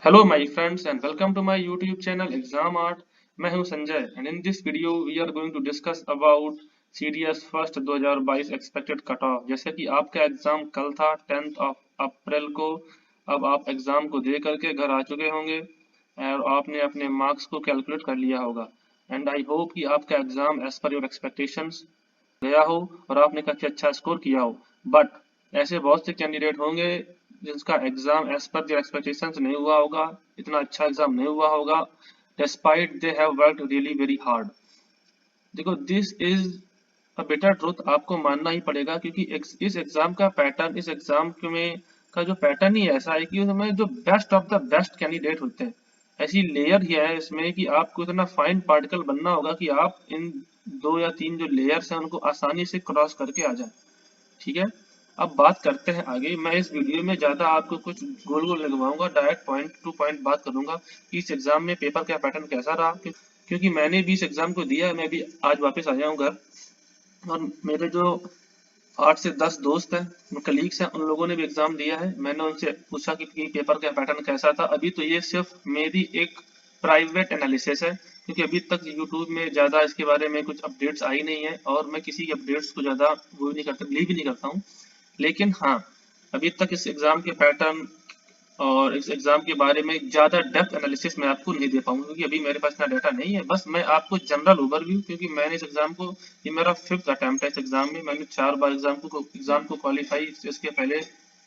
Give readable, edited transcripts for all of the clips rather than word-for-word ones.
Hello my friends and welcome to my YouTube channel Exam Art. मैं हूं Sanjay and in this video we are going to discuss about CDS First 2022 expected cutoff. जैसे कि आपका exam कल था 10th of अप्रैल को। अब आप एग्जाम को दे करके घर आ चुके होंगे और आपने अपने मार्क्स को कैलकुलेट कर लिया होगा एंड आई होप कि आपका exam as per your expectations गया हो और आपने काफी अच्छा स्कोर किया हो। बट ऐसे बहुत से कैंडिडेट होंगे जिसका exam as per their expectations नहीं हुआ होगा, इतना अच्छा एग्जाम नहीं हुआ होगा despite they have worked really very hard. देखो this is a bitter truth, आपको मानना ही पड़ेगा क्योंकि इस एग्जाम का पैटर्न, इस एग्जाम में का जो पैटर्न ही ऐसा है कि उसमें जो best of the best candidate होते हैं, ऐसी लेयर ही है इसमें कि आपको इतना फाइन पार्टिकल बनना होगा कि आप इन 2 या 3 जो लेयर्स हैं उनको आसानी से क्रॉस करके आ जाए। ठीक है, अब बात करते हैं आगे। मैं इस वीडियो में ज्यादा आपको कुछ गोल गोल लगवाऊंगा, डायरेक्ट पॉइंट टू पॉइंट बात करूंगा कि इस एग्जाम में पेपर का पैटर्न कैसा रहा, क्योंकि मैंने भी इस एग्जाम को दिया है। मैं भी आज वापस आया हूँ घर और मेरे जो 8 से 10 दोस्त हैं, कलीग्स हैं, उन लोगों ने भी एग्जाम दिया है। मैंने उनसे पूछा कि पेपर का पैटर्न कैसा था। अभी तो ये सिर्फ मेरी एक प्राइवेट एनालिसिस है क्योंकि अभी तक यूट्यूब में ज्यादा इसके बारे में कुछ अपडेट्स आई नहीं है और मैं किसी अपडेट्स को ज्यादा वो नहीं करता, बिलीव भी नहीं करता हूँ। लेकिन हाँ, अभी तक इस एग्जाम के पैटर्न और इस एग्जाम के बारे में ज्यादा डेप्थ एनालिसिस मैं आपको नहीं दे पाऊंगा क्योंकि अभी मेरे पास इतना डाटा नहीं है। बस मैं आपको जनरल ओवरव्यू, क्योंकि मैंने इस एग्जाम को, ये मेरा 5th अटेम्प्ट है इस एग्जाम में, मैंने 4 बार एग्जाम को क्वालिफाई इसके पहले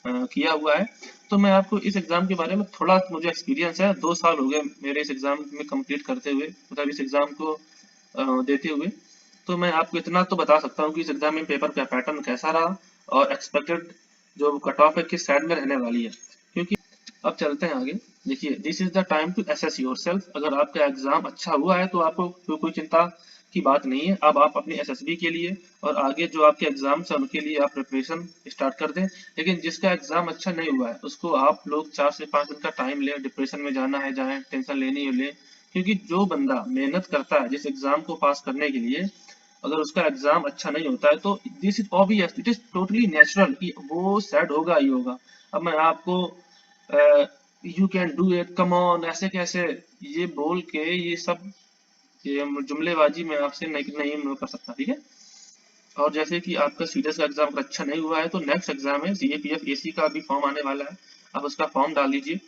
किया हुआ है। तो मैं आपको इस एग्जाम के बारे में थोड़ा, मुझे एक्सपीरियंस है, 2 साल हो गए मेरे इस एग्जाम में कंप्लीट करते हुए, मतलब इस एग्जाम को देते हुए। तो मैं आपको इतना तो बता सकता हूँ कि इस एग्जाम में पेपर का पैटर्न कैसा रहा और एक्सपेक्टेड जो कट ऑफ है किस साइड में रहने वाली है। क्योंकि अब चलते हैं आगे। देखिए, this is the time to assess yourself. अगर आपका एग्जाम अच्छा हुआ है तो आपको कोई चिंता की बात नहीं है। अब आप अपनी एसएसबी के लिए और आगे जो आपके एग्जाम्स हैं उनके लिए आप प्रिपरेशन स्टार्ट कर दें। लेकिन जिसका एग्जाम अच्छा नहीं हुआ है उसको आप लोग 4 से 5 दिन का टाइम लें। डिप्रेशन में जाना है जाए, टेंशन लेनी है ले, क्योंकि जो बंदा मेहनत करता है जिस एग्जाम को पास करने के लिए, अगर उसका एग्जाम अच्छा नहीं होता है तो this is obvious, it is totally natural कि वो सैड होगा ही होगा। अब मैं आपको you can do it, come on, ऐसे कैसे ये बोल के ये सब ये जुमलेबाजी में आपसे नहीं कर सकता। ठीक है, और जैसे कि आपका सीडीएस का एग्जाम अगर अच्छा नहीं हुआ है तो नेक्स्ट एग्जाम है सीएपीएफ एसी का भी फॉर्म आने वाला है। आप उसका फॉर्म डाल दीजिए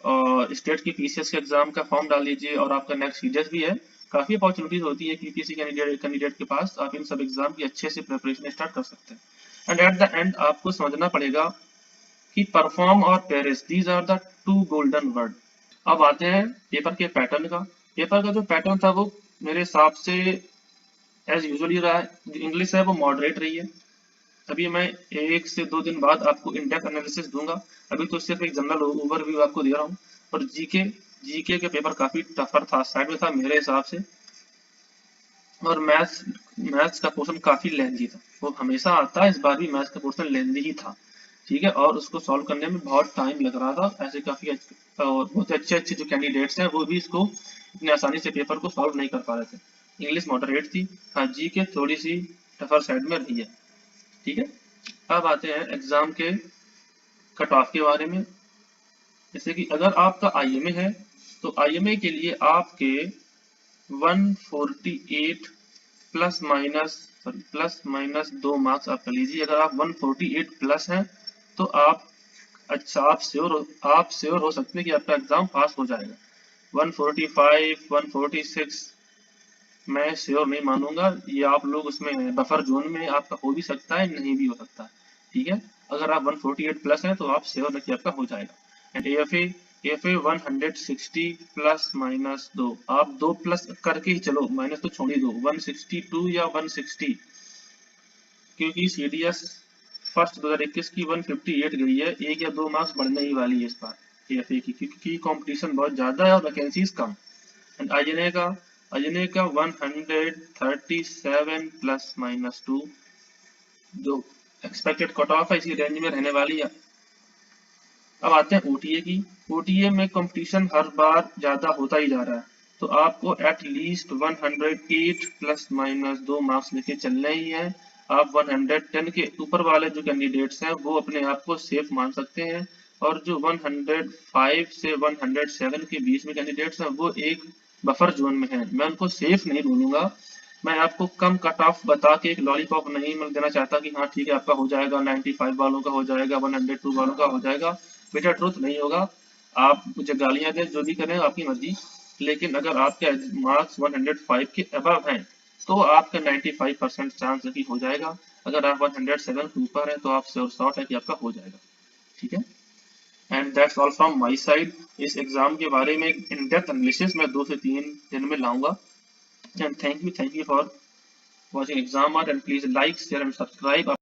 और स्टेट की पीसीएस के एग्जाम का फॉर्म डाल दीजिए और आपका नेक्स्ट सीडीएस भी है। काफी अपॉर्चुनिटीज होती है कि किसी कैंडिडेट के पास, आप इन सब एग्जाम की अच्छे से प्रिपरेशन स्टार्ट कर सकते हैं। एंड एट द एंड आपको समझना पड़ेगा कि परफॉर्म और पेरिस, these are the 2 golden word. अब आते हैं पेपर के पैटर्न का। पेपर का जो पैटर्न था वो मेरे हिसाब से एज यूजुअली रहा है। जो इंग्लिश है वो मॉडरेट रही है। अभी मैं 1 से 2 दिन बाद आपको इन डेप्थ एनालिसिस दूंगा, अभी तो सिर्फ एक जनरल ओवरव्यू आपको दे रहा हूँ। और जीके जीके के पेपर काफी टफर था, साइड में था मेरे हिसाब से। और मैथ्स मैथ्स का पोर्शन काफी लेंथी था, वो हमेशा आता है, इस बार भी मैथ्स का पोर्शन लेंथी ही था। ठीक है, और उसको सॉल्व करने में बहुत टाइम लग रहा था। ऐसे काफी और बहुत अच्छे अच्छे जो कैंडिडेट्स हैं वो भी इसको इतनी आसानी से पेपर को सॉल्व नहीं कर पा रहे थे। इंग्लिश मॉडरेट थी, हाँ जीके थोड़ी सी टफर साइड में रही है। ठीक है, अब आते हैं एग्जाम के कट ऑफ के बारे में। जैसे कि अगर आपका आईएमए है तो आईएमए के लिए आपके 148 प्लस माइनस 2 मार्क्स आप कर लीजिए। अगर आप 148 प्लस हैं तो आप अच्छा, आप श्योर हो सकते हैं कि आपका एग्जाम पास हो जाएगा। 145 146 मैं श्योर नहीं मानूंगा, ये आप लोग उसमें बफर जोन में आपका हो भी सकता है, नहीं भी हो सकता है। ठीक है, अगर आप 148 प्लस हैं तो आप श्योर है कि आपका हो जाएगा। एंड एएफए 160 प्लस माइनस 2, आप 2 प्लस करके ही चलो, माइनस तो छोड़ ही दो, 162 या 160, क्योंकि सीडीएस फर्स्ट 2021 की 158 गई है, 1 या 2 मार्क्स बढ़ने ही वाली है इस बार एएफए की, क्योंकि कंपटीशन बहुत ज्यादा है और वैकेंसीज कम। एंड अजने का 137 प्लस माइनस 2 जो एक्सपेक्टेड कट ऑफ है इसी रेंज में रहने वाली है। अब आते हैं ओटीए की। ओटीए में कंपटीशन हर बार ज्यादा होता ही जा रहा है, तो आपको at least 108 plus minus 2 marks लेके चलने ही है। आप 110 के ऊपर वाले जो कैंडिडेट्स हैं वो अपने आप को सेफ मान सकते हैं। और जो 105 से 107 के बीच में कैंडिडेट्स हैं वो एक बफर जोन में हैं। मैं उनको सेफ नहीं बोलूंगा, मैं आपको कम कट ऑफ बता के एक लॉलीपॉप नहीं मैं देना चाहता कि हाँ ठीक है आपका हो जाएगा, 95 वालों का हो जाएगा, 102 वालों का हो जाएगा। बेटा ट्रुथ नहीं होगा। आप मुझे गालियां दें, जो भी करें आपकी मर्जी, लेकिन अगर आपके मार्क्स 105 के अबव हैं तो आपका 95% चांस है कि हो जाएगा। अगर आप 107 के ऊपर है तो आप श्योर शॉट है कि आपका हो जाएगा। ठीक है, and that's all from my side. इस एग्जाम के बारे में इन डेप्थ एनालिसिस मैं 2 से 3 दिन में लाऊंगा। And thank you for watching exam art, and please like, share and subscribe.